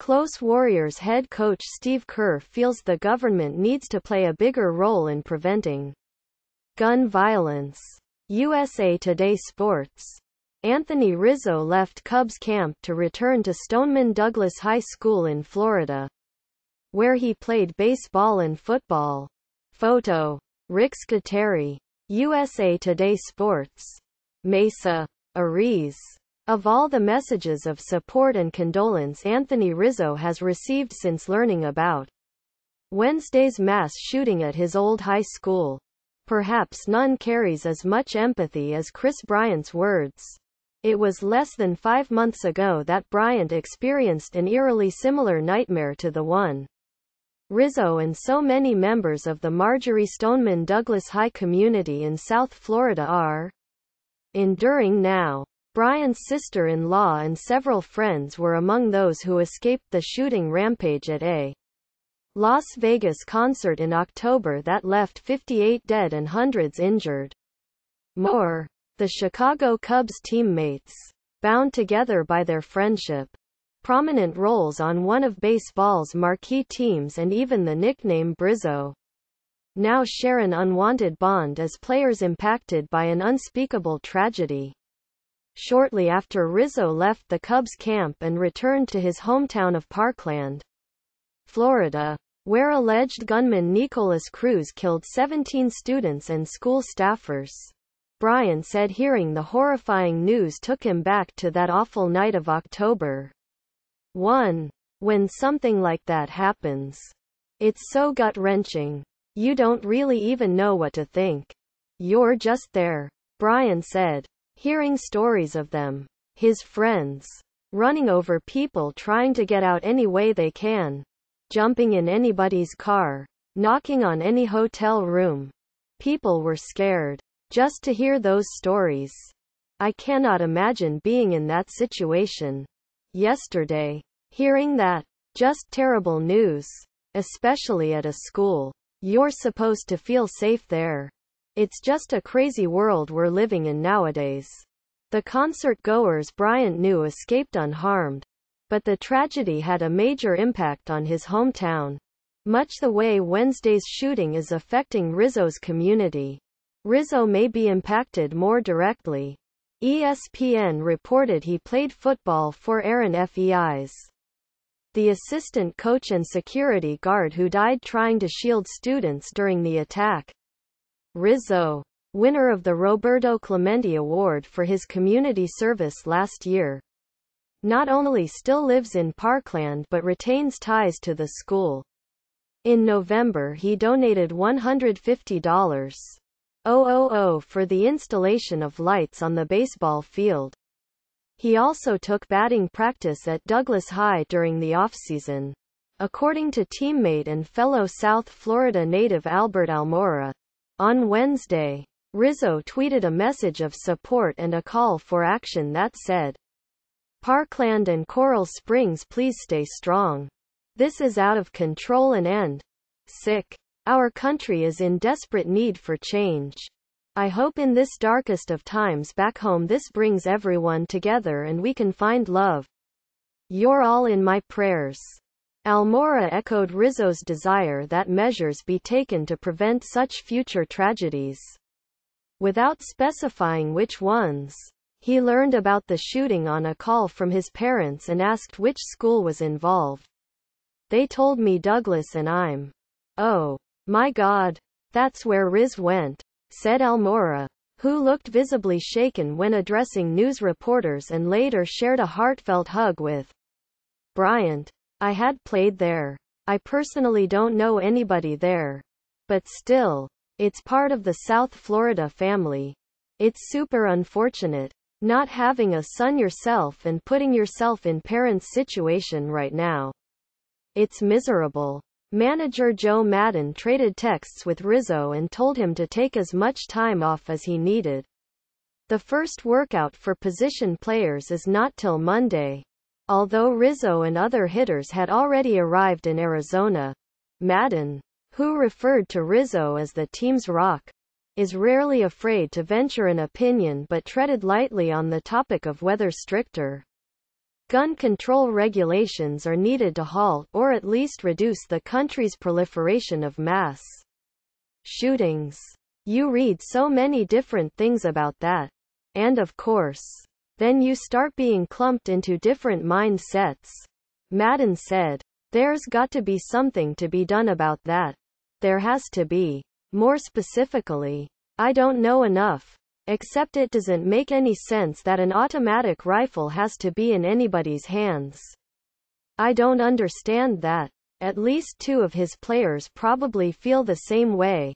Close Warriors head coach Steve Kerr feels the government needs to play a bigger role in preventing gun violence. USA Today Sports. Anthony Rizzo left Cubs camp to return to Stoneman Douglas High School in Florida, where he played baseball and football. Photo. Rick Scuteri. USA Today Sports. Mesa. Ariz. Of all the messages of support and condolence Anthony Rizzo has received since learning about Wednesday's mass shooting at his old high school, perhaps none carries as much empathy as Chris Bryant's words. It was less than 5 months ago that Bryant experienced an eerily similar nightmare to the one Rizzo and so many members of the Marjory Stoneman Douglas High community in South Florida are enduring now. Bryant's sister-in-law and several friends were among those who escaped the shooting rampage at a Las Vegas concert in October that left 58 dead and hundreds injured. More. The Chicago Cubs teammates, bound together by their friendship, prominent roles on one of baseball's marquee teams and even the nickname Brizzo, now share an unwanted bond as players impacted by an unspeakable tragedy. Shortly after Rizzo left the Cubs camp and returned to his hometown of Parkland, Florida, where alleged gunman Nicholas Cruz killed 17 students and school staffers, Bryant said hearing the horrifying news took him back to that awful night of October 1. When something like that happens, it's so gut-wrenching. You don't really even know what to think. You're just there, Bryant said. Hearing stories of them, his friends, running over people trying to get out any way they can, jumping in anybody's car, knocking on any hotel room. People were scared. Just to hear those stories. I cannot imagine being in that situation. Yesterday, hearing that, just terrible news, especially at a school. You're supposed to feel safe there. It's just a crazy world we're living in nowadays. The concert-goers Bryant knew escaped unharmed, but the tragedy had a major impact on his hometown, much the way Wednesday's shooting is affecting Rizzo's community. Rizzo may be impacted more directly. ESPN reported he played football for Aaron Feis, the assistant coach and security guard who died trying to shield students during the attack. Rizzo, winner of the Roberto Clemente Award for his community service last year, not only still lives in Parkland but retains ties to the school. In November he donated $150,000 for the installation of lights on the baseball field. He also took batting practice at Douglas High during the offseason, according to teammate and fellow South Florida native Albert Almora. On Wednesday, Rizzo tweeted a message of support and a call for action that said, "Parkland and Coral Springs, please stay strong. This is out of control and sick. Our country is in desperate need for change. I hope in this darkest of times back home this brings everyone together and we can find love. You're all in my prayers." Almora echoed Rizzo's desire that measures be taken to prevent such future tragedies, without specifying which ones. He learned about the shooting on a call from his parents and asked which school was involved. "They told me Douglas and I'm, oh, my God, that's where Riz went," said Almora, who looked visibly shaken when addressing news reporters and later shared a heartfelt hug with Bryant. "I had played there. I personally don't know anybody there. But still, it's part of the South Florida family. It's super unfortunate, not having a son yourself and putting yourself in parents' situation right now. It's miserable." Manager Joe Madden traded texts with Rizzo and told him to take as much time off as he needed. The first workout for position players is not till Monday. Although Rizzo and other hitters had already arrived in Arizona, Madden, who referred to Rizzo as the team's rock, is rarely afraid to venture an opinion but treaded lightly on the topic of whether stricter Gun control regulations are needed to halt, or at least reduce, the country's proliferation of mass shootings. You read so many different things about that. And of course, then you start being clumped into different mindsets. Madden said, "There's got to be something to be done about that. There has to be. More specifically, I don't know enough. Except it doesn't make any sense that an automatic rifle has to be in anybody's hands. I don't understand that." At least two of his players probably feel the same way.